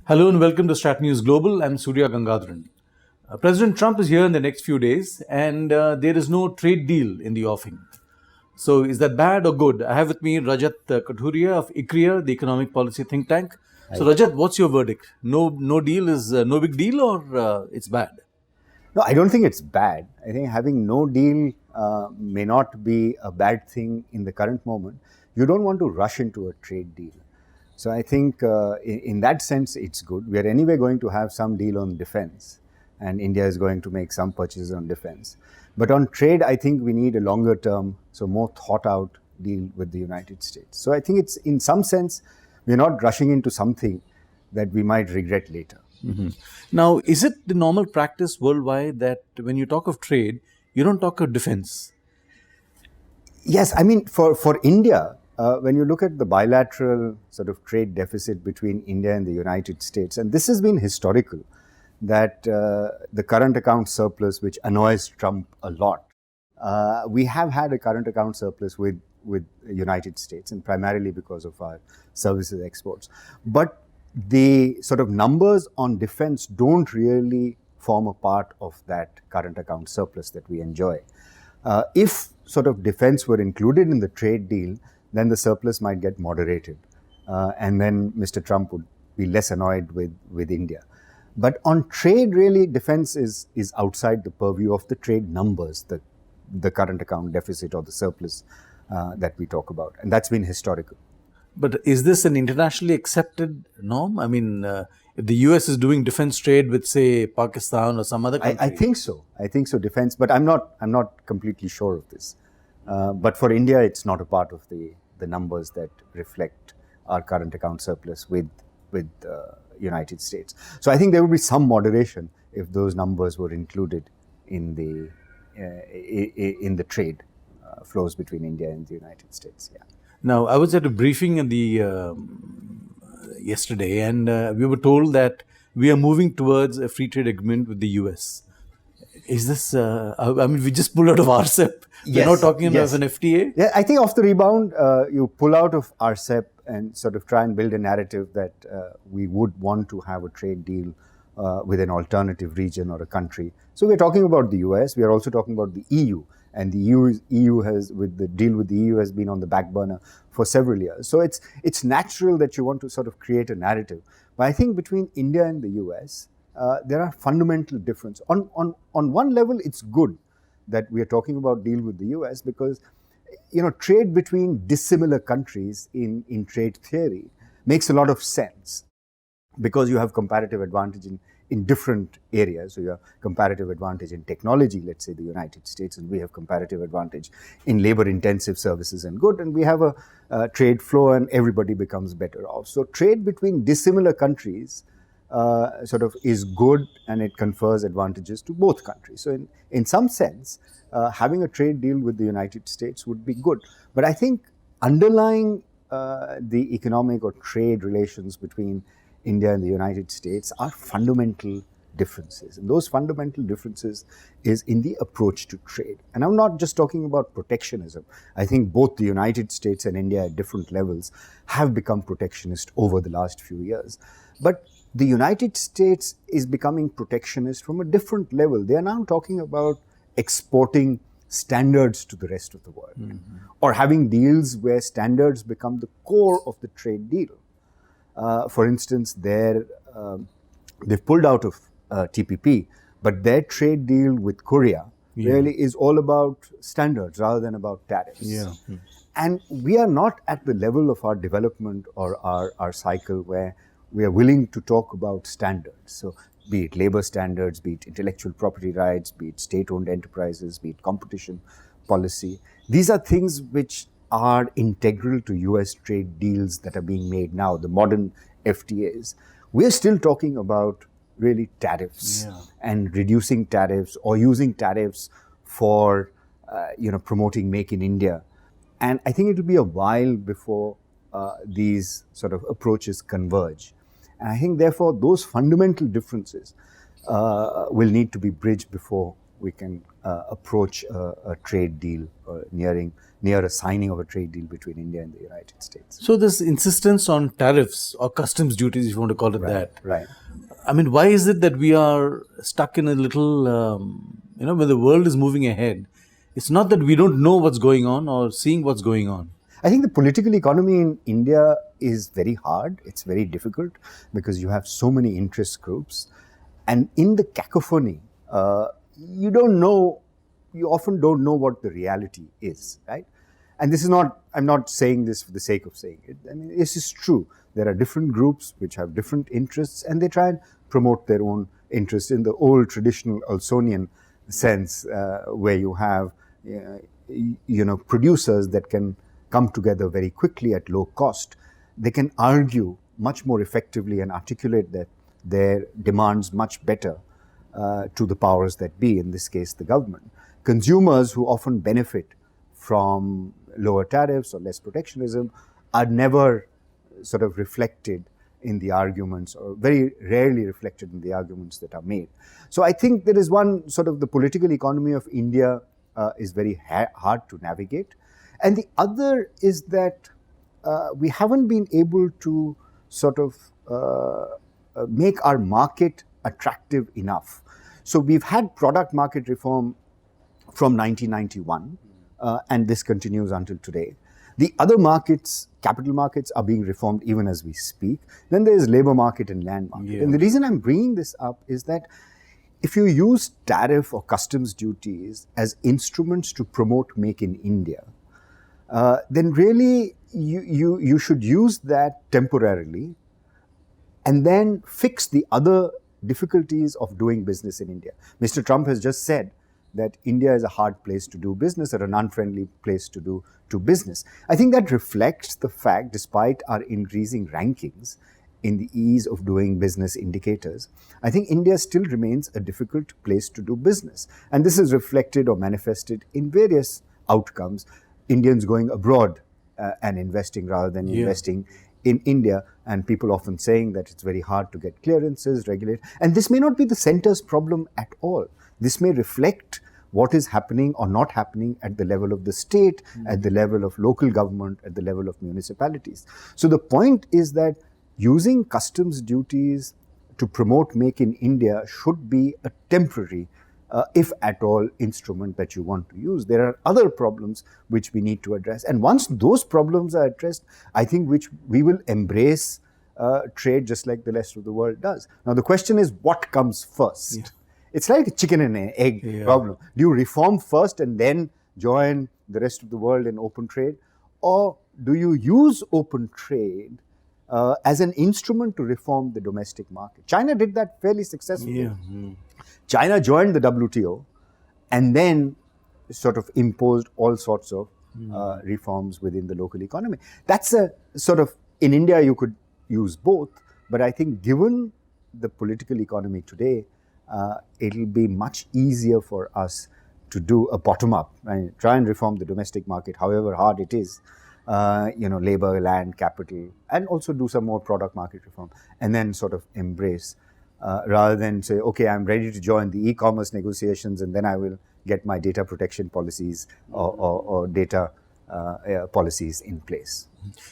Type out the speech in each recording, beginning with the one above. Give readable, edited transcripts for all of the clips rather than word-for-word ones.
Hello and welcome to StratNews Global. I'm Surya Gangadharan. President Trump is here in the next few days and there is no trade deal in the offing. So is that bad or good? I have with me Rajat Kathuria of ICRIER, the economic policy think tank. So Rajat, what's your verdict? No deal is no big deal or it's bad? No, I don't think it's bad. I think having no deal may not be a bad thing in the current moment. You don't want to rush into a trade deal. So I think in that sense, it's good. We are anyway going to have some deal on defense, and India is going to make some purchases on defense. But on trade, I think we need a longer term, so more thought out deal with the United States. So I think it's in some sense, we're not rushing into something that we might regret later. Mm-hmm. Now, is it the normal practice worldwide that when you talk of trade, you don't talk of defense? Yes, I mean, for India, when you look at the bilateral sort of trade deficit between India and the United States, and this has been historical, that the current account surplus, which annoys Trump a lot, we have had a current account surplus with the United States, and primarily because of our services exports. But the sort of numbers on defense don't really form a part of that current account surplus that we enjoy. If sort of defense were included in the trade deal, then the surplus might get moderated. And then Mr. Trump would be less annoyed with India. But on trade, really, defense is outside the purview of the trade numbers, the current account deficit or the surplus that we talk about. And that's been historical. But is this an internationally accepted norm? I mean, if the US is doing defense trade with, say, Pakistan or some other country. I think so. I think so, defense. But I'm not completely sure of this. But for India, it's not a part of the numbers that reflect our current account surplus with United States. So I think there would be some moderation if those numbers were included in the trade flows between India and the United States. Yeah. Now, I was at a briefing in the yesterday, and we were told that we are moving towards a free trade agreement with the US. Is this? I mean, we just pulled out of RCEP. We're not talking about an FTA. Yeah, I think off the rebound, you pull out of RCEP and sort of try and build a narrative that we would want to have a trade deal with an alternative region or a country. So we're talking about the US. We are also talking about the EU. And the EU has, with the deal with the EU, has been on the back burner for several years. So it's natural that you want to sort of create a narrative. But I think between India and the US, there are fundamental differences. On one level, it's good that we are talking about deal with the US because, trade between dissimilar countries in trade theory makes a lot of sense because you have comparative advantage in different areas. So you have comparative advantage in technology, let's say the United States, and we have comparative advantage in labor-intensive services and goods, and we have a trade flow and everybody becomes better off. So trade between dissimilar countries sort of is good and it confers advantages to both countries. So in some sense, having a trade deal with the United States would be good. But I think underlying the economic or trade relations between India and the United States are fundamental differences. And those fundamental differences is in the approach to trade. And I'm not just talking about protectionism. I think both the United States and India at different levels have become protectionist over the last few years. But the United States is becoming protectionist from a different level. They are now talking about exporting standards to the rest of the world, or having deals where standards become the core of the trade deal. For instance, they've pulled out of TPP, but their trade deal with Korea really is all about standards rather than about tariffs. Yeah. And we are not at the level of our development or our cycle where we are willing to talk about standards. So be it labor standards, be it intellectual property rights, be it state-owned enterprises, be it competition policy. These are things which are integral to US trade deals that are being made now, the modern FTAs. We're still talking about really tariffs and reducing tariffs or using tariffs for promoting Make in India. And I think it will be a while before these sort of approaches converge. And I think therefore those fundamental differences will need to be bridged before we can approach a trade deal or near a signing of a trade deal between India and the United States. So this insistence on tariffs or customs duties, if you want to call it that, Right. I mean, why is it that we are stuck in a little, when the world is moving ahead, it's not that we don't know what's going on or seeing what's going on. I think the political economy in India is very hard. It's very difficult because you have so many interest groups. And in the cacophony, you often don't know what the reality is, right? And I'm not saying this for the sake of saying it. I mean, this is true. There are different groups which have different interests and they try and promote their own interests in the old traditional Olsonian sense, where you have, producers that can come together very quickly at low cost. They can argue much more effectively and articulate their demands much better to the powers that be, in this case, the government. Consumers who often benefit from lower tariffs or less protectionism are never sort of reflected in the arguments, or very rarely reflected in the arguments that are made. So I think there is one sort of the political economy of India is very hard to navigate. And the other is that we haven't been able to sort of make our market attractive enough. So we've had product market reform from 1991, and this continues until today. The other markets, capital markets, are being reformed even as we speak. Then there is labor market and land market. Yeah. And the reason I'm bringing this up is that if you use tariff or customs duties as instruments to promote Make in India, then really you should use that temporarily and then fix the other difficulties of doing business in India. Mr. Trump has just said that India is a hard place to do business or an unfriendly place to do business. I think that reflects the fact, despite our increasing rankings in the ease of doing business indicators, I think India still remains a difficult place to do business. And this is reflected or manifested in various outcomes. Indians going abroad and investing rather than investing in India, and people often saying that it's very hard to get clearances, regulate. And this may not be the center's problem at all. This may reflect what is happening or not happening at the level of the state, at the level of local government, at the level of municipalities. So the point is that using customs duties to promote Make in India should be a temporary, if at all, instrument that you want to use. There are other problems which we need to address. And once those problems are addressed, I think we will embrace trade just like the rest of the world does. Now, the question is, what comes first? Yeah. It's like a chicken and an egg problem. Do you reform first and then join the rest of the world in open trade? Or do you use open trade as an instrument to reform the domestic market? China did that fairly successfully. Yeah. China joined the WTO and then sort of imposed all sorts of reforms within the local economy. That's a sort of, in India you could use both, but I think given the political economy today, it'll be much easier for us to do a bottom-up, right? Try and reform the domestic market, however hard it is, labor, land, capital, and also do some more product market reform, and then sort of embrace, rather than say, okay, I'm ready to join the e-commerce negotiations and then I will get my data protection policies or data policies in place.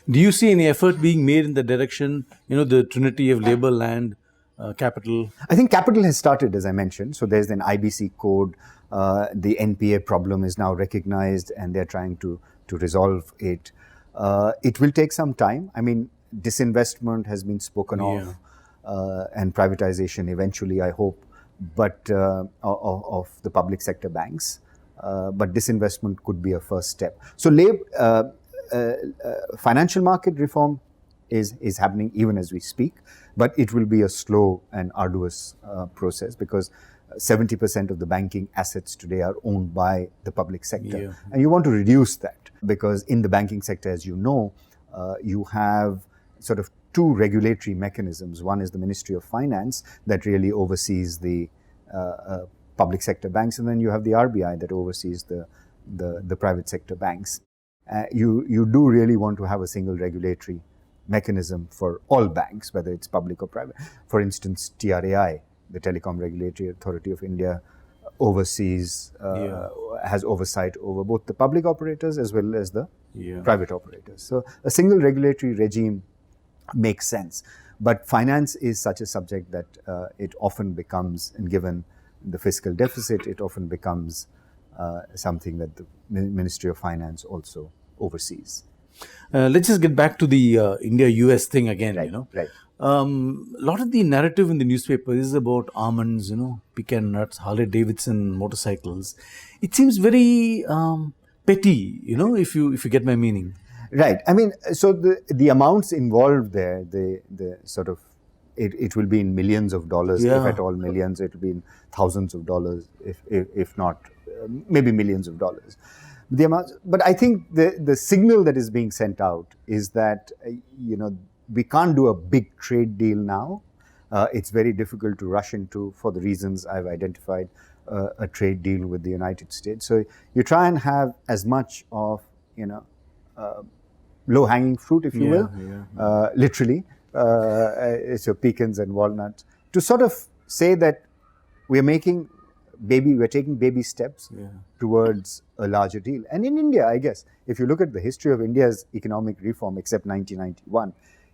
Do you see any effort being made in the direction, the trinity of labor, land, capital? I think capital has started, as I mentioned. So there's an IBC code. The NPA problem is now recognized and they're trying to resolve it. It will take some time. I mean, disinvestment has been spoken of, and privatization eventually, I hope, but of the public sector banks. But disinvestment could be a first step. So financial market reform is happening even as we speak, but it will be a slow and arduous process because 70% of the banking assets today are owned by the public sector. And you want to reduce that because in the banking sector, as you know, you have sort of two regulatory mechanisms. One is the Ministry of Finance that really oversees the public sector banks, and then you have the RBI that oversees the private sector banks. You do really want to have a single regulatory mechanism for all banks, whether it's public or private. For instance, TRAI, the Telecom Regulatory Authority of India, oversees, has oversight over both the public operators as well as the private operators. So a single regulatory regime makes sense. But finance is such a subject that it often becomes, and given the fiscal deficit, it often becomes something that the Ministry of Finance also oversees. Let's just get back to the India-US thing again. Right, right. A lot of the narrative in the newspaper is about almonds, pecan nuts, Harley Davidson motorcycles. It seems very petty, if you get my meaning. Right. I mean, so the amounts involved there, the sort of, it will be in millions of dollars, if at all millions. It will be in thousands of dollars, if not maybe millions of dollars. The amount, but I think the signal that is being sent out is that we can't do a big trade deal now. It's very difficult to rush into, for the reasons I've identified, a trade deal with the United States. So you try and have as much of low-hanging fruit, if you will, literally, so pecans and walnuts, to sort of say that we're taking baby steps towards a larger deal. And in India, I guess, if you look at the history of India's economic reform, except 1991,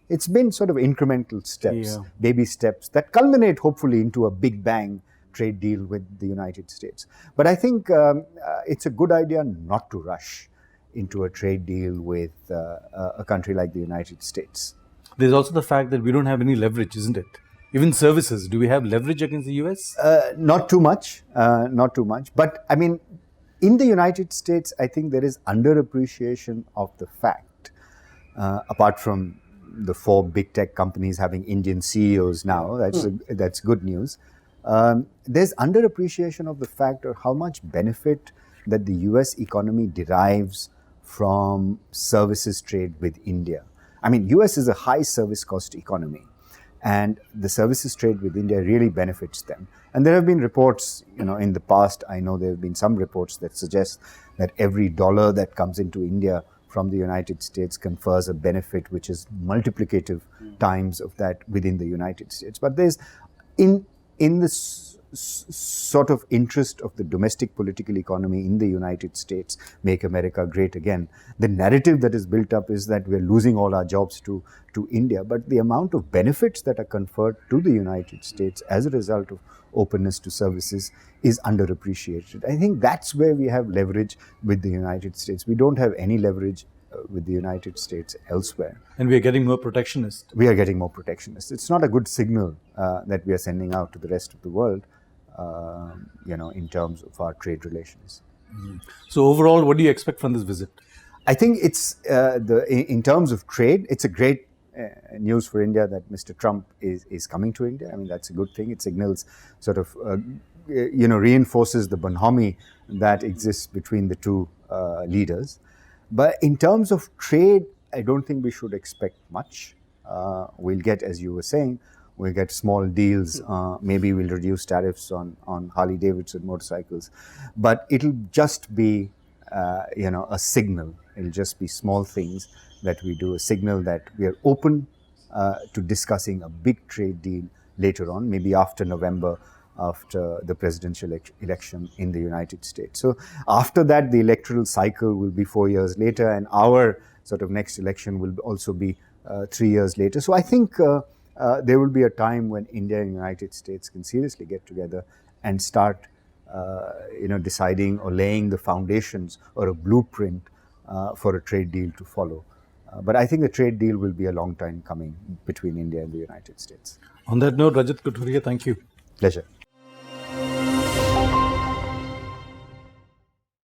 it's been sort of incremental steps, baby steps that culminate hopefully into a big bang trade deal with the United States. But I think it's a good idea not to rush into a trade deal with a country like the United States. There's also the fact that we don't have any leverage, isn't it? Even services, do we have leverage against the US? Not too much, not too much. But I mean, in the United States, I think there is underappreciation of the fact, apart from the 4 big tech companies having Indian CEOs now, that's good news. There's underappreciation of the fact of how much benefit that the US economy derives from services trade with India. I mean, US is a high service cost economy, and the services trade with India really benefits them. And there have been reports, in the past, I know there have been some reports that suggest that every dollar that comes into India from the United States confers a benefit which is multiplicative times of that within the United States. But there's, in this sort of interest of the domestic political economy in the United States, make America great again, the narrative that is built up is that we're losing all our jobs to India. But the amount of benefits that are conferred to the United States as a result of openness to services is underappreciated. I think that's where we have leverage with the United States. We don't have any leverage with the United States elsewhere. And we are getting more protectionist. We are getting more protectionist. It's not a good signal that we are sending out to the rest of the world, in terms of our trade relations. So overall, what do you expect from this visit? I think it's, in terms of trade, it's a great news for India that Mr. Trump is coming to India. I mean, that's a good thing. It signals sort of, reinforces the bonhomie that exists between the two leaders. But in terms of trade, I don't think we should expect much. We'll get, as you were saying, we'll get small deals. Maybe we'll reduce tariffs on Harley Davidson motorcycles. But it'll just be, a signal. It'll just be small things that we do, a signal that we are open to discussing a big trade deal later on, maybe after November, after the presidential election in the United States. So after that, the electoral cycle will be 4 years later, and our sort of next election will also be 3 years later. So I think there will be a time when India and the United States can seriously get together and start, deciding or laying the foundations or a blueprint for a trade deal to follow. But I think the trade deal will be a long time coming between India and the United States. On that note, Rajat Kathuria, thank you. Pleasure.